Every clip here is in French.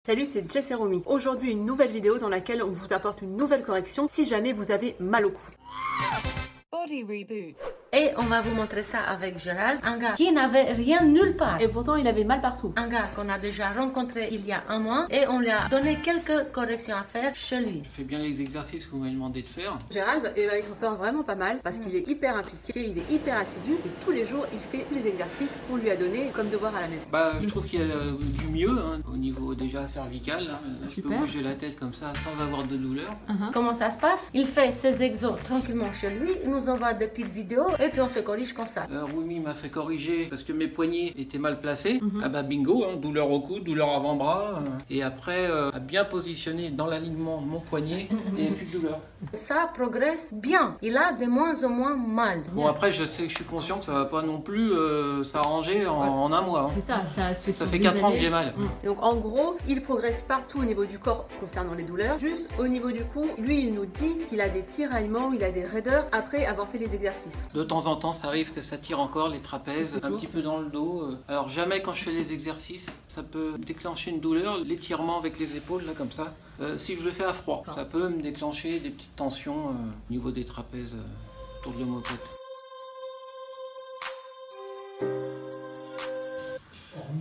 Salut, c'est Jess et Romy. Aujourd'hui, une nouvelle vidéo dans laquelle on vous apporte une nouvelle correction si jamais vous avez mal au cou. Body reboot. Et on va vous montrer ça avec Gérald, un gars qui n'avait rien nulle part. Et pourtant, il avait mal partout. Un gars qu'on a déjà rencontré il y a un mois et on lui a donné quelques corrections à faire chez lui. Je fais bien les exercices que vous m'avez demandé de faire. Gérald, il s'en sort vraiment pas mal parce qu'il est hyper impliqué, il est hyper assidu et tous les jours, il fait tous les exercices qu'on lui a donnés comme devoir à la maison. Je trouve qu'il y a du mieux au niveau déjà cervical. Je peux bouger la tête comme ça sans avoir de douleur. Comment ça se passe? Il fait ses exos tranquillement chez lui, il nous envoie des petites vidéos et puis on se corrige comme ça. Romy m'a fait corriger parce que mes poignets étaient mal placés. Ah bah bingo, douleur au coude, douleur avant-bras. Et après, à bien positionner dans l'alignement mon poignet et plus de douleur. Ça progresse bien, il a de moins en moins mal. Bon après, je suis conscient que ça va pas non plus s'arranger en un mois. C'est ça, Ça fait 4 ans que j'ai mal. Donc en gros, il progresse partout au niveau du corps concernant les douleurs. Juste au niveau du cou, lui il nous dit qu'il a des tiraillements, il a des raideurs après avoir fait les exercices. De temps en temps, ça arrive que ça tire encore les trapèzes, un petit peu dans le dos. Alors jamais quand je fais les exercices, ça peut déclencher une douleur, l'étirement avec les épaules, là comme ça. Si je le fais à froid, ça peut me déclencher des petites tensions au niveau des trapèzes autour de l'omoplate.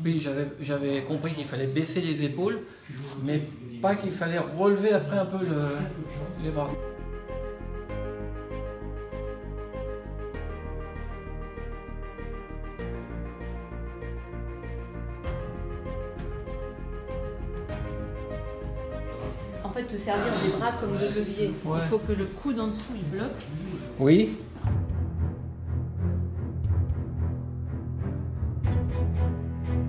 Oui, j'avais compris qu'il fallait baisser les épaules, mais pas qu'il fallait relever après un peu les bras. En fait, te servir des bras comme de levier. Ouais. Il faut que le coude en dessous il bloque. Oui.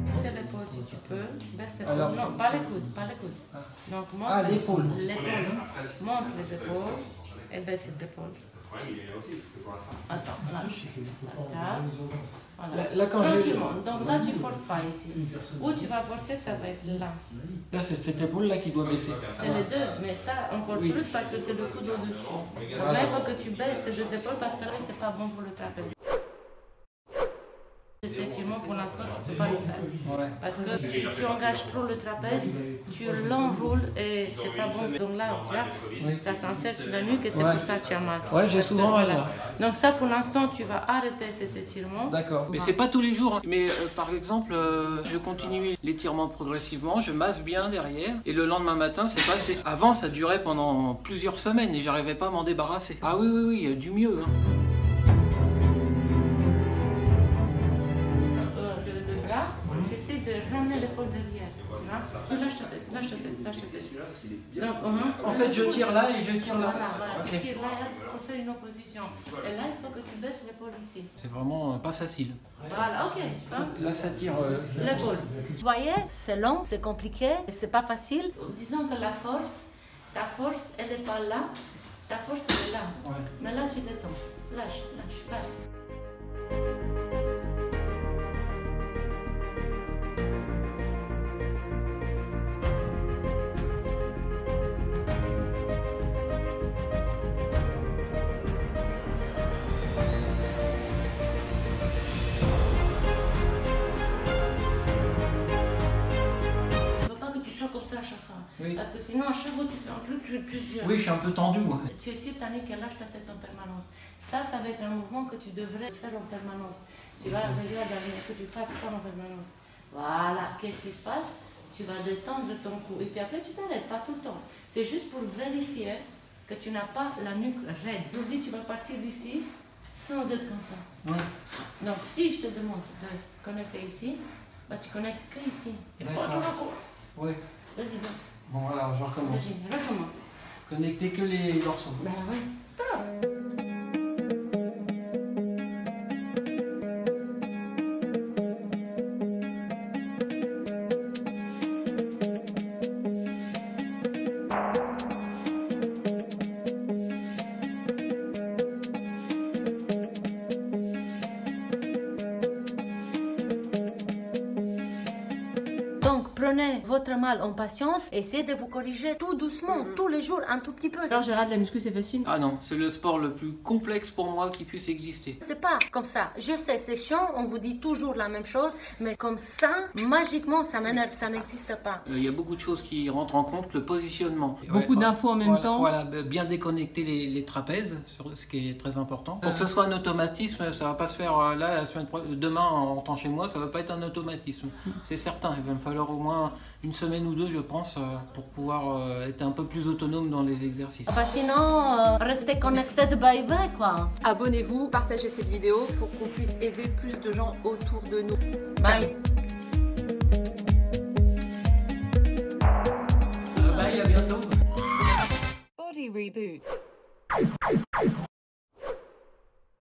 Baisse l'épaule si tu peux. Baisse l'épaule. Alors, Non, pas les coudes, pas les coudes. Donc monte l'épaule. Monte les épaules et baisse les épaules. Attends, lâche. Voilà. Là, quand tranquillement. Donc là, tu ne forces pas ici. Où tu vas forcer, ça va être là. Là, c'est cette épaule-là qui doit baisser. C'est les deux, mais ça encore plus parce que c'est le coude au-dessus. Donc là, il faut que tu baisses tes deux épaules parce que là, c'est pas bon pour le trapèze. Cet étirement, pour l'instant, tu ne peux pas le faire. Ouais. Parce que tu engages trop le trapèze, tu l'enroules et c'est pas bon. Donc là, tu vois, ça s'insère sur la nuque et c'est pour ça que tu as mal. Ouais, j'ai Parce que, souvent mal. voilà. Donc ça, pour l'instant, tu vas arrêter cet étirement. D'accord. Mais c'est pas tous les jours. Mais par exemple, je continue l'étirement progressivement, je masse bien derrière, et le lendemain matin, c'est passé. Avant, ça durait pendant plusieurs semaines et j'arrivais pas à m'en débarrasser. Ah oui, oui, oui, il y a du mieux. Le bras, tu essaies de ramener l'épaule derrière. Tu lâches ta tête, lâche ta tête, lâche ta tête. Donc, En fait, je tire là et je tire là. Voilà, Ok. tu tires là pour faire une opposition. Et là, il faut que tu baisses l'épaule ici. C'est vraiment pas facile. Voilà, ok. Là, ça tire. L'épaule. Vous voyez, c'est long, c'est compliqué, et c'est pas facile. Disons que ta force, elle n'est pas là. Ta force, elle est là. Ouais. Mais là, tu détends. Lâche, lâche, lâche. Il ne faut pas que tu sois comme ça à chaque fois. Oui. Parce que sinon, à chaque fois que tu fais un truc, tu gères. Oui, je suis un peu tendu, moi. Tu étires ta nuque et lâche ta tête en permanence. Ça va être un mouvement que tu devrais faire en permanence. Tu vas regarder que tu fasses ça en permanence. Voilà, qu'est-ce qui se passe? Tu vas détendre ton cou. Et puis après, tu t'arrêtes, pas tout le temps. C'est juste pour vérifier que tu n'as pas la nuque raide. Aujourd'hui, tu vas partir d'ici sans être comme ça. Ouais. Donc, si je te demande de connecter ici, bah, tu connectes que ici. Et pas tout D'accord. le corps. Ouais. Vas-y, donc. Bon, alors, je recommence. Vas-y, recommence. Connecter que les dorsaux. Ben oui, stop. prenez votre mal en patience, essayez de vous corriger tout doucement, tous les jours, un tout petit peu. Alors Gérard, la muscu c'est facile? Ah non, c'est le sport le plus complexe pour moi qui puisse exister. C'est pas comme ça. Je sais, c'est chiant, on vous dit toujours la même chose, mais comme ça, magiquement, ça m'énerve, ça n'existe pas. Il y a beaucoup de choses qui rentrent en compte, le positionnement. Beaucoup d'infos en même temps. Voilà, bien déconnecter les trapèzes, ce qui est très important. Pour que ce soit un automatisme, ça va pas se faire là, demain en rentrant chez moi, ça va pas être un automatisme. C'est certain, il va me falloir au moins une semaine ou deux, je pense, pour pouvoir être un peu plus autonome dans les exercices. Sinon, restez connected bye bye quoi. Abonnez-vous, partagez cette vidéo pour qu'on puisse aider plus de gens autour de nous. Bye.